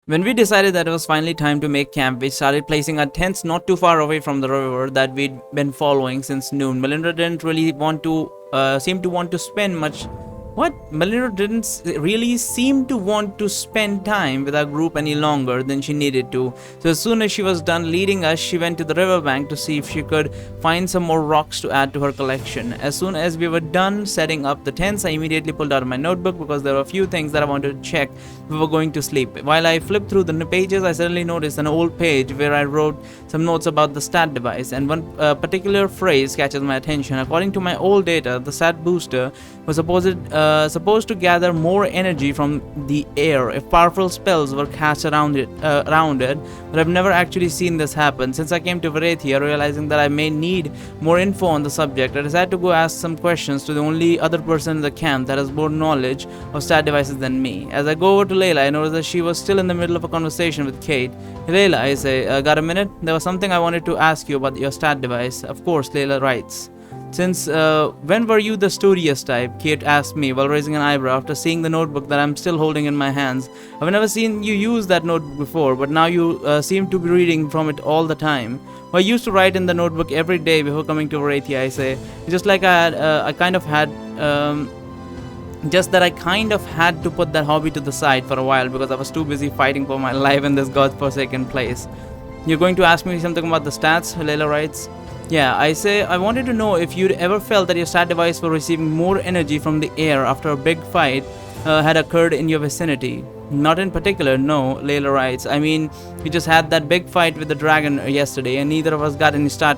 When we decided that it was finally time to make camp, we started placing our tents not too far away from the river that we'd been following since noon. Melinda didn't really want to seem to want to spend much. What? Melinda didn't really seem to want to spend time with our group any longer than she needed to. So as soon as she was done leading us, she went to the riverbank to see if she could find some more rocks to add to her collection. As soon as we were done setting up the tents, I immediately pulled out my notebook because there were a few things that I wanted to check before going to sleep. While I flipped through the pages, I suddenly noticed an old page where I wrote some notes about the stat device, and one particular phrase catches my attention. According to my old data, the stat booster was supposed to gather more energy from the air if powerful spells were cast around it, but I've never actually seen this happen. Since I came to Varathia realizing that I may need more info on the subject, I decided to go ask some questions to the only other person in the camp that has more knowledge of stat devices than me. As I go over to Layla, I notice that she was still in the middle of a conversation with Kate. Layla, I say, got a minute? There was something I wanted to ask you about your stat device. Of course, Layla writes. Since when were you the studious type? Kate asked me while raising an eyebrow after seeing the notebook that I'm still holding in my hands. I've never seen you use that notebook before, but now you seem to be reading from it all the time. Well, I used to write in the notebook every day before coming to Varathia, I say. Just like I kind of had, just that I kind of had to put that hobby to the side for a while because I was too busy fighting for my life in this godforsaken place. You're going to ask me something about the stats? Layla writes. Yeah, I say, I wanted to know if you'd ever felt that your stat device was receiving more energy from the air after a big fight had occurred in your vicinity. Not in particular, no, Layla writes. I mean, we just had that big fight with the dragon yesterday and neither of us got any stat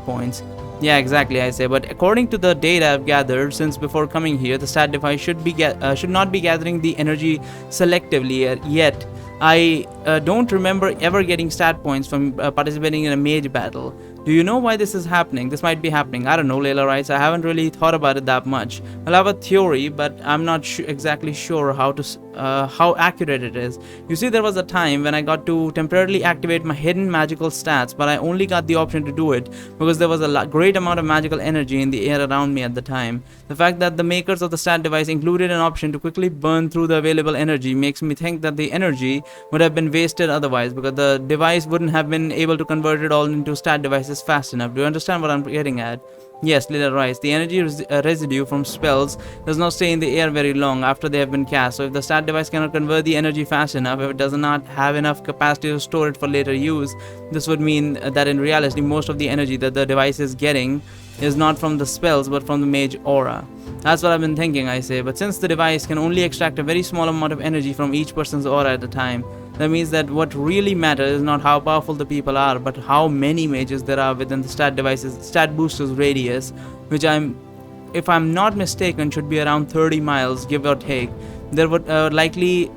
points. Yeah, exactly, I say, but according to the data I've gathered since before coming here, the stat device should not be gathering the energy selectively yet. I don't remember ever getting stat points from participating in a mage battle. Do you know why this is happening? This might be happening. I don't know, Layla writes. I haven't really thought about it that much. Well, I have a theory, but I'm not exactly sure how accurate it is. You see, there was a time when I got to temporarily activate my hidden magical stats, but I only got the option to do it because there was a great amount of magical energy in the air around me at the time. The fact that the makers of the stat device included an option to quickly burn through the available energy makes me think that the energy would have been wasted otherwise because the device wouldn't have been able to convert it all into stat devices fast enough. Do you understand what I'm getting at? Yes, Layla writes. The energy residue from spells does not stay in the air very long after they have been cast. So if the stat device cannot convert the energy fast enough, if it does not have enough capacity to store it for later use, this would mean that in reality most of the energy that the device is getting is not from the spells but from the mage aura. That's what I've been thinking, I say. But since the device can only extract a very small amount of energy from each person's aura at a time, that means that what really matters is not how powerful the people are, but how many mages there are within the stat booster's radius, which if I'm not mistaken, should be around 30 miles, give or take. There would likely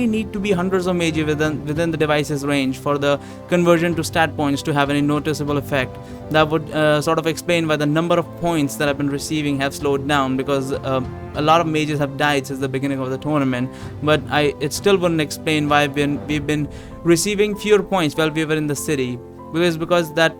need to be hundreds of mages within the device's range for the conversion to stat points to have any noticeable effect. That would sort of explain why the number of points that I've been receiving have slowed down because a lot of mages have died since the beginning of the tournament. But it still wouldn't explain why we've been receiving fewer points while we were in the city. Maybe it's because that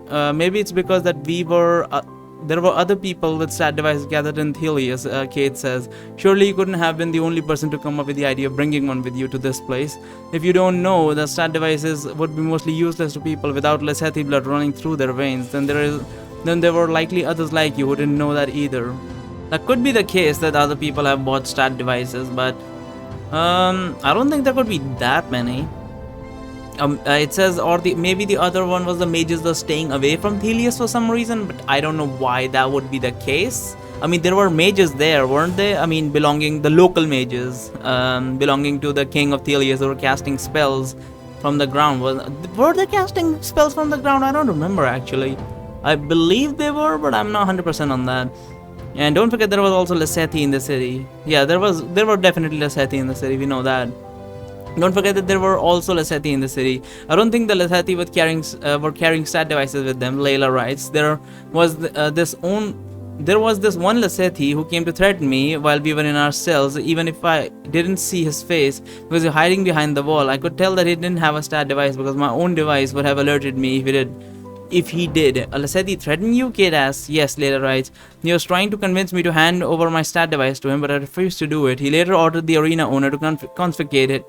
there were other people with stat devices gathered in Thelius, Kate says. Surely you couldn't have been the only person to come up with the idea of bringing one with you to this place. If you don't know that stat devices would be mostly useless to people without Lesethi blood running through their veins, then there were likely others like you who didn't know that either. That could be the case that other people have bought stat devices, but I don't think there could be that many. It says, maybe the other one was the mages were staying away from Thelius for some reason, but I don't know why that would be the case. I mean, there were mages there, weren't they? I mean, the local mages, belonging to the king of Thelius who were casting spells from the ground. Were they casting spells from the ground? I don't remember actually. I believe they were, but I'm not 100% on that. And don't forget there was also Lesethi in the city. Yeah, there were definitely Lesethi in the city, we know that. Don't forget that there were also Lesethi in the city. I don't think the Lesethi were carrying stat devices with them, Layla writes. There was this one Lesethi who came to threaten me while we were in our cells. Even if I didn't see his face because he was hiding behind the wall, I could tell that he didn't have a stat device because my own device would have alerted me if he did. Lesethi threatened you? Kate asks. Yes, Layla writes. He was trying to convince me to hand over my stat device to him, but I refused to do it. He later ordered the arena owner to confiscate it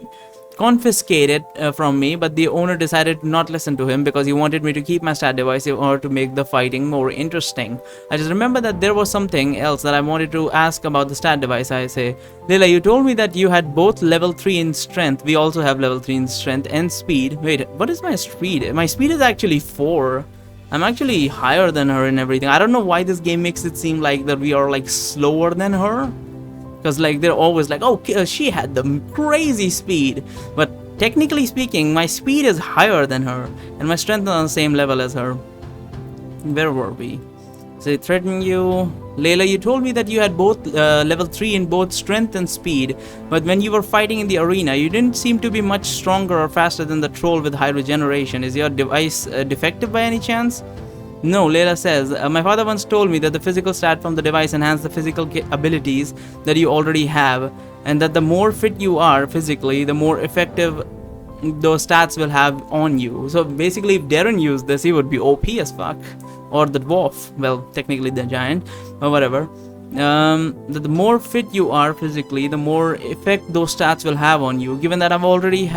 confiscate it from me, but the owner decided to not listen to him because he wanted me to keep my stat device in order to make the fighting more interesting. I just remember that there was something else that I wanted to ask about the stat device. I say, Leila, you told me that you had both level 3 in strength. We also have level 3 in strength and speed. Wait, what is my speed? My speed is actually 4. I'm actually higher than her in everything. I don't know why this game makes it seem like that we are like slower than her. Because like they're always like, oh, she had the crazy speed. But technically speaking, my speed is higher than her. And my strength is on the same level as her. Where were we? So threatening you. Leila, you told me that you had both level 3 in both strength and speed. But when you were fighting in the arena, you didn't seem to be much stronger or faster than the troll with high regeneration. Is your device defective by any chance? No, Leila says, my father once told me that the physical stat from the device enhance the physical abilities that you already have, and that the more fit you are physically, the more effective those stats will have on you. So basically, if Darren used this, he would be OP as fuck. Or the dwarf, well, technically the giant, or whatever. That the more fit you are physically, the more effect those stats will have on you. Given that I've already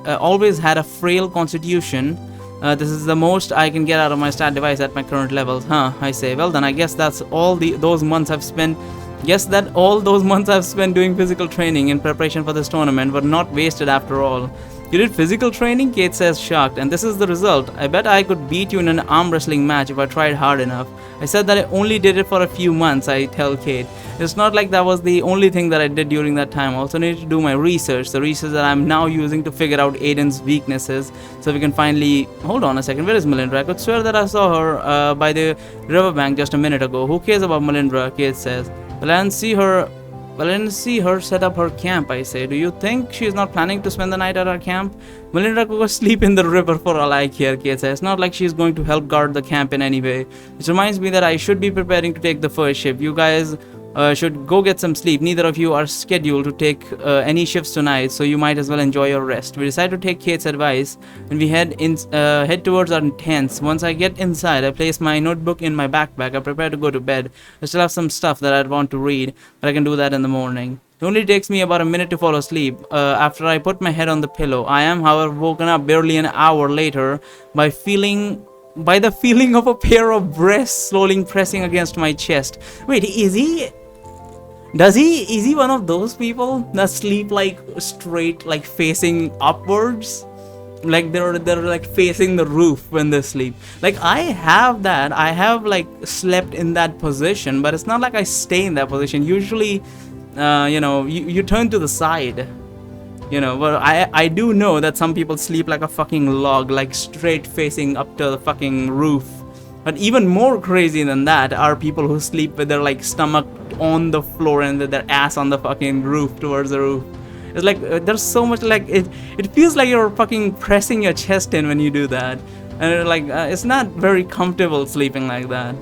always had a frail constitution, this is the most I can get out of my stat device at my current levels. I say. Well, then I guess that's all those months I've spent. Guess that all those months I've spent doing physical training in preparation for this tournament were not wasted after all. You did physical training? Kate says, shocked, and this is the result. I bet I could beat you in an arm wrestling match if I tried hard enough. I said that I only did it for a few months, I tell Kate. It's not like that was the only thing that I did during that time. I also need to do my research, the research that I'm now using to figure out Aiden's weaknesses, so we can finally... Hold on a second, where is Melindra? I could swear that I saw her by the riverbank just a minute ago. Who cares about Melindra? Kate says. Well, I didn't see her set up her camp, I say. Do you think she's not planning to spend the night at our camp? Melinda could go sleep in the river for all I care, Kate says. It's not like she's going to help guard the camp in any way. Which reminds me that I should be preparing to take the first ship. You guys should go get some sleep. Neither of you are scheduled to take any shifts tonight, so you might as well enjoy your rest. We decide to take Kate's advice and we head towards our tents. Once I get inside, I place my notebook in my backpack. I prepare to go to bed. I still have some stuff that I'd want to read, but I can do that in the morning. It only takes me about a minute to fall asleep after I put my head on the pillow. I am, however, woken up barely an hour later by the feeling of a pair of breasts slowly pressing against my chest. Wait, is he one of those people that sleep like straight, like facing upwards? Like they're like facing the roof when they sleep. Like I have like slept in that position, but it's not like I stay in that position. Usually, you turn to the side. But I do know that some people sleep like a fucking log, like straight facing up to the fucking roof. But even more crazy than that are people who sleep with their like stomach on the floor and with their ass on the fucking roof, towards the roof. It's like there's so much like it feels like you're fucking pressing your chest in when you do that, and it's not very comfortable sleeping like that.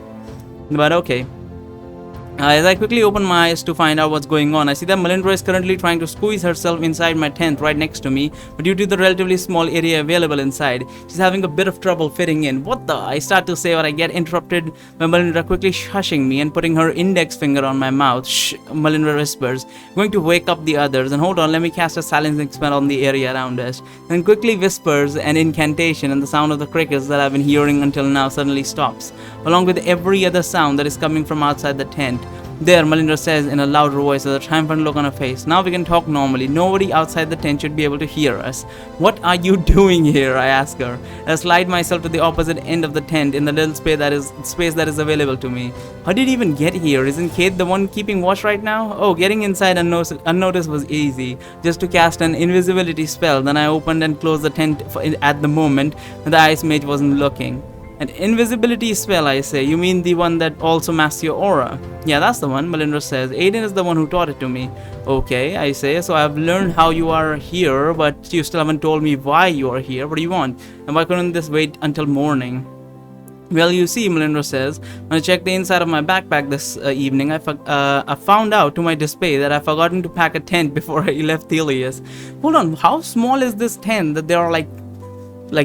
But okay. As I quickly open my eyes to find out what's going on, I see that Melindra is currently trying to squeeze herself inside my tent right next to me, but due to the relatively small area available inside, she's having a bit of trouble fitting in. What the? I start to say, but I get interrupted by Melindra quickly shushing me and putting her index finger on my mouth. Shh, Melindra whispers, going to wake up the others. And hold on, let me cast a silencing spell on the area around us. Then quickly whispers an incantation, and the sound of the crickets that I've been hearing until now suddenly stops, along with every other sound that is coming from outside the tent. There, Melindra says in a louder voice with a triumphant look on her face. Now we can talk normally. Nobody outside the tent should be able to hear us. What are you doing here? I ask her. I slide myself to the opposite end of the tent in the little space that is available to me. How did you even get here? Isn't Kate the one keeping watch right now? Oh, getting inside unnoticed was easy. Just to cast an invisibility spell. Then I opened and closed the tent at the moment when the ice mage wasn't looking. An invisibility spell, I say. You mean the one that also masks your aura? Yeah, that's the one, Melindra says. Aiden is the one who taught it to me. Okay, I say. So I've learned how you are here, but you still haven't told me why you are here. What do you want? And why couldn't this wait until morning? Well, you see, Melindra says, when I checked the inside of my backpack this evening, I found out to my dismay that I've forgotten to pack a tent before I left Thelius. Hold on, how small is this tent that they are like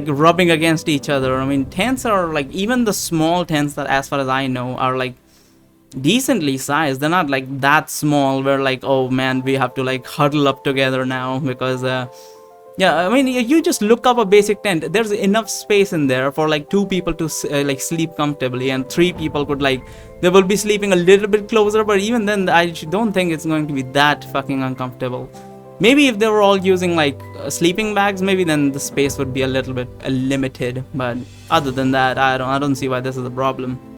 rubbing against each other? I mean, tents are like, even the small tents that as far as I know are like decently sized. They're not like that small where like, oh man, we have to like huddle up together now because Yeah, I mean, you just look up a basic tent. There's enough space in there for like two people to like sleep comfortably, and three people could like they will be sleeping a little bit closer. But even then, I don't think it's going to be that fucking uncomfortable. Maybe if they were all using like sleeping bags, maybe then the space would be a little bit limited. But other than that, I don't see why this is a problem.